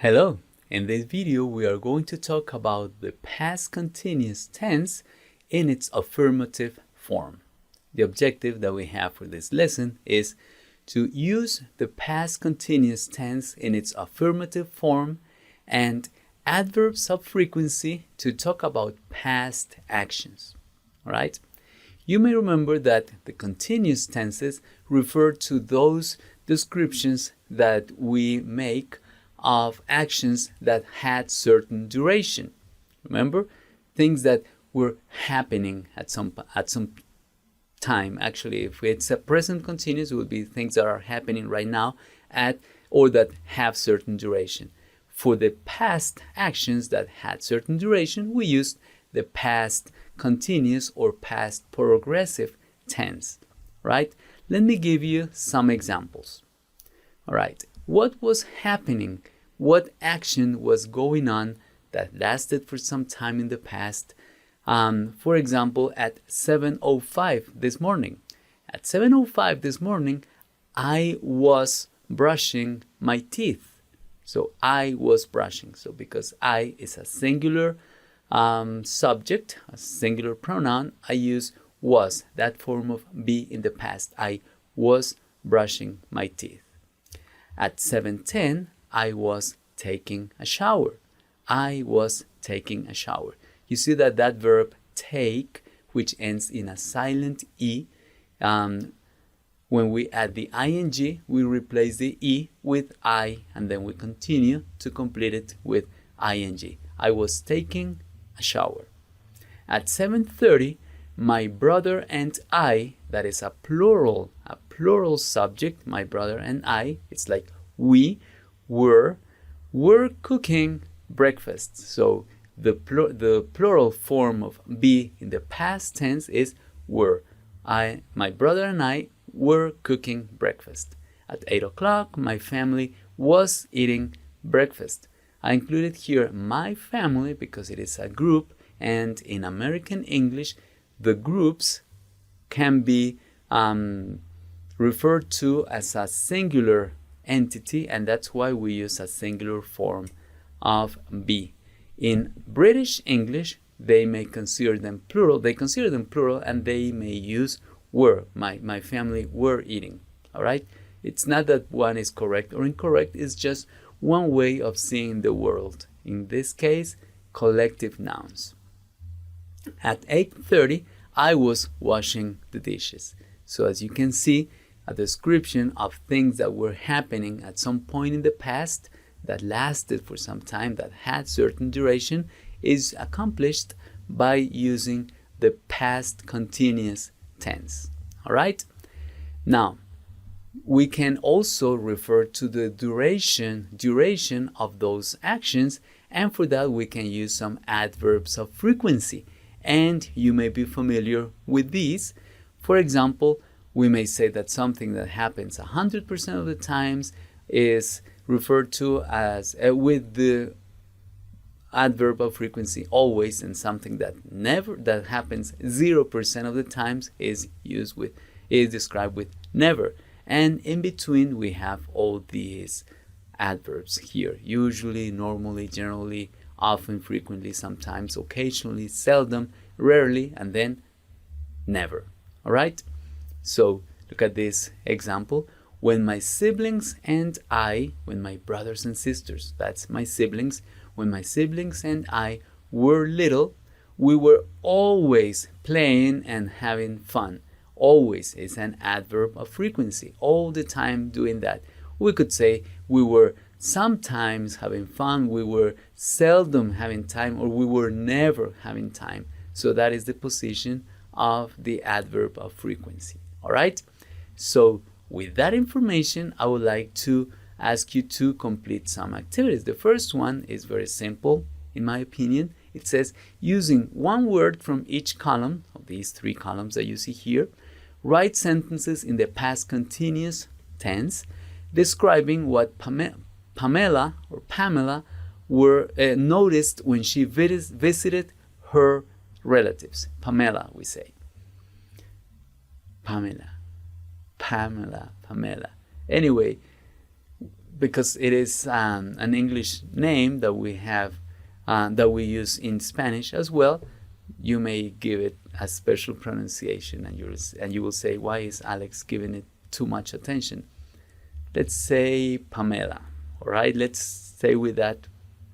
Hello, in this video we are going to talk about the past continuous tense in its affirmative form. The objective that we have for this lesson is to use the past continuous tense in its affirmative form and adverbs of frequency to talk about past actions. All right? You may remember that the continuous tenses refer to those descriptions that we make of actions that had certain duration. Remember, things that were happening at some time. Actually, if it's a present continuous, it would be things that are happening right now or that have certain duration. For the past actions that had certain duration, we used the past continuous or past progressive tense, right? Let me give you some examples. All right. What was happening? What action was going on that lasted for some time in the past? For example, at 7:05 this morning. At 7:05 this morning, I was brushing my teeth. So I was brushing. So because I is a singular subject, a singular pronoun, I use was, that form of be in the past. I was brushing my teeth. At 7:10, I was taking a shower. I was taking a shower. You see that verb take, which ends in a silent E, when we add the ing, we replace the E with I, and then we continue to complete it with ing. I was taking a shower. At 7:30, my brother and I, that is a plural subject, my brother and I, it's like we were cooking breakfast. So the plural form of be in the past tense is were. My brother and I were cooking breakfast. At 8 o'clock, my family was eating breakfast. I included here my family because it is a group, and in American English, the groups can be referred to as a singular entity, and that's why we use a singular form of be. In British English, they may consider them plural. They consider them plural, and they may use were. My family were eating. All right? It's not that one is correct or incorrect. It's just one way of seeing the world. In this case, collective nouns. At 8:30, I was washing the dishes. So as you can see, a description of things that were happening at some point in the past that lasted for some time, that had certain duration, is accomplished by using the past continuous tense. All right? Now, we can also refer to the duration of those actions, and for that we can use some adverbs of frequency. And you may be familiar with these. For example, we may say that something that happens 100% of the times is referred to as with the adverb of frequency always, and something that happens 0% of the times is described with never. And in between we have all these adverbs here: usually, normally, generally, often, frequently, sometimes, occasionally, seldom, rarely, and then never. All right? So look at this example. When my siblings and I, when my brothers and sisters, that's my siblings, when my siblings and I were little, we were always playing and having fun. Always is an adverb of frequency. All the time doing that. We could say we were sometimes having fun, we were seldom having time, or we were never having time. So that is the position of the adverb of frequency. All right? So with that information, I would like to ask you to complete some activities. The first one is very simple, in my opinion. It says, using one word from each column of these three columns that you see here, write sentences in the past continuous tense describing what Pamela noticed when she visited her relatives. Pamela, we say. Pamela. Anyway, because it is an English name that we have that we use in Spanish as well, you may give it a special pronunciation, and you will say, why is Alex giving it too much attention? Let's say Pamela. All right, let's stay with that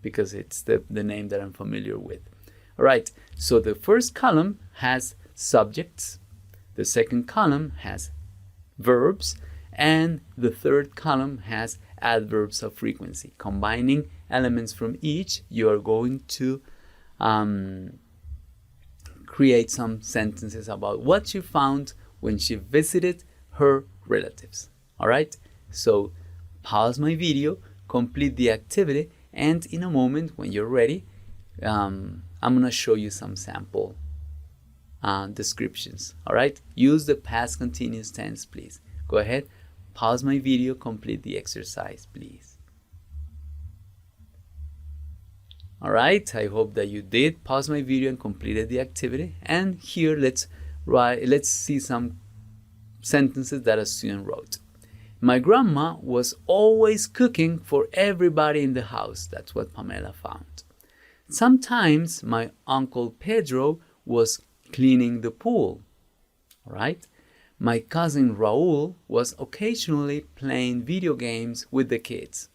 because it's the name that I'm familiar with. All right, so the first column has subjects, the second column has verbs, and the third column has adverbs of frequency. Combining elements from each, you are going to create some sentences about what she found when she visited her relatives. All right, so pause my video, complete the activity, and in a moment when you're ready, I'm gonna show you some sample descriptions. All right, use the past continuous tense, please. Go ahead, pause my video, complete the exercise, please. All right, I hope that you did pause my video and completed the activity. And here let's see some sentences that a student wrote. My grandma was always cooking for everybody in the house. That's what Pamela found. Sometimes my uncle Pedro was cleaning the pool. All right. My cousin Raul was occasionally playing video games with the kids.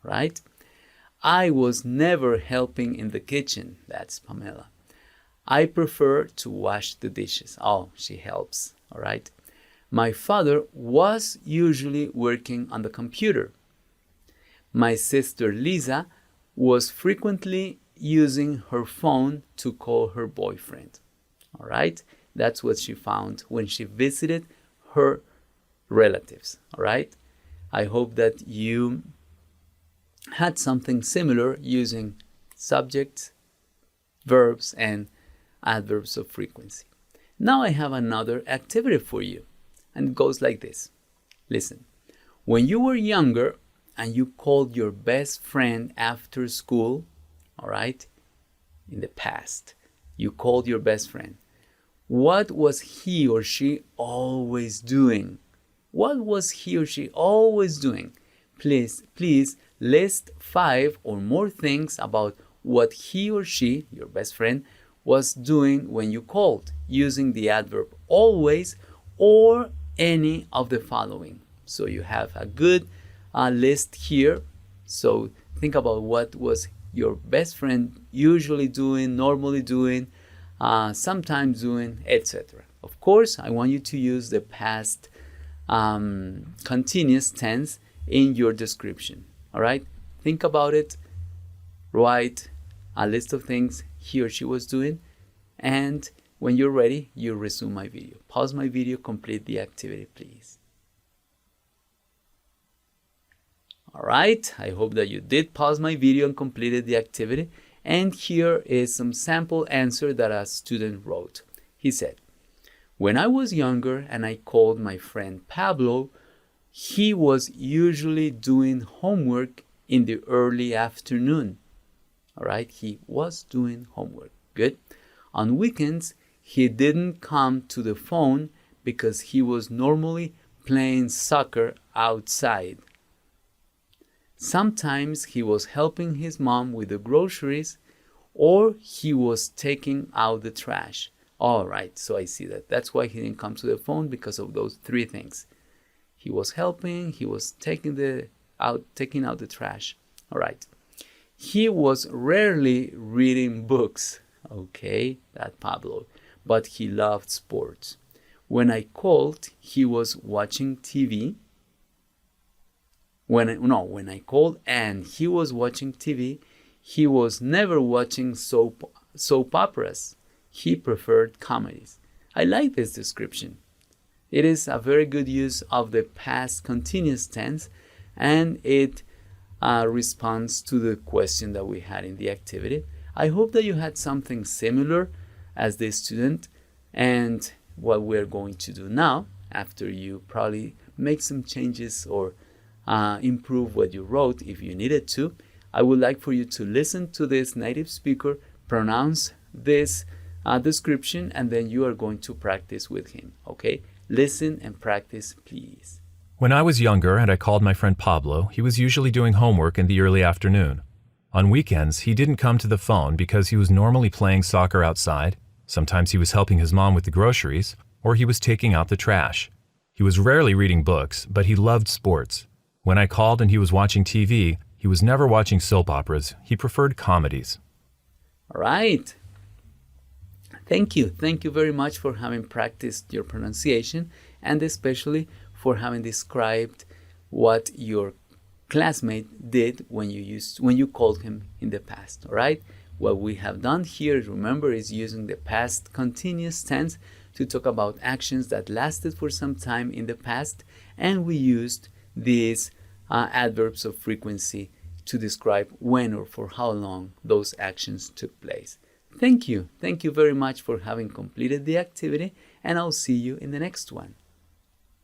Right. I was never helping in the kitchen. That's Pamela. I prefer to wash the dishes. Oh, she helps. All right. My father was usually working on the computer. My sister Lisa was frequently using her phone to call her boyfriend. All right. That's what she found when she visited her relatives. All right. I hope that you had something similar using subjects, verbs, and adverbs of frequency. Now I have another activity for you, and it goes like this. Listen, when you were younger and you called your best friend after school, all right, in the past, you called your best friend. What was he or she always doing? What was he or she always doing? Please list 5 or more things about what he or she, your best friend, was doing when you called, using the adverb always or any of the following. So you have a good list here. So think about what was your best friend usually doing, normally doing, sometimes doing, etc. Of course, I want you to use the past continuous tense in your description. All right, think about it, write a list of things he or she was doing, and when you're ready, you resume my video. Pause my video, complete the activity, please. All right, I hope that you did pause my video and completed the activity. And here is some sample answer that a student wrote. He said, when I was younger and I called my friend Pablo, he was usually doing homework in the early afternoon. All right, he was doing homework. Good. On weekends, he didn't come to the phone because he was normally playing soccer outside. Sometimes he was helping his mom with the groceries, or he was taking out the trash. All right, so I see that. That's why he didn't come to the phone, because of those 3 things. He was helping, he was taking out the trash. All right. He was rarely reading books. Okay, that Pablo. But he loved sports. When I called, he was watching TV. When I called and he was watching TV, he was never watching soap operas. He preferred comedies. I like this description. It is a very good use of the past continuous tense, and it responds to the question that we had in the activity. I hope that you had something similar as the student, and what we're going to do now, after you probably make some changes or improve what you wrote if you needed to, I would like for you to listen to this native speaker pronounce this description, and then you are going to practice with him. Okay, listen and practice, please. When I was younger and I called my friend Pablo, he was usually doing homework in the early afternoon. On weekends, he didn't come to the phone because he was normally playing soccer outside, sometimes he was helping his mom with the groceries, or he was taking out the trash. He was rarely reading books, but he loved sports. When I called and he was watching TV, he was never watching soap operas. He preferred comedies. All right. Thank you. Thank you very much for having practiced your pronunciation and especially for having described what your classmate did when you called him in the past. All right? What we have done here, remember, is using the past continuous tense to talk about actions that lasted for some time in the past, and we used these adverbs of frequency to describe when or for how long those actions took place. Thank you. Thank you very much for having completed the activity, and I'll see you in the next one.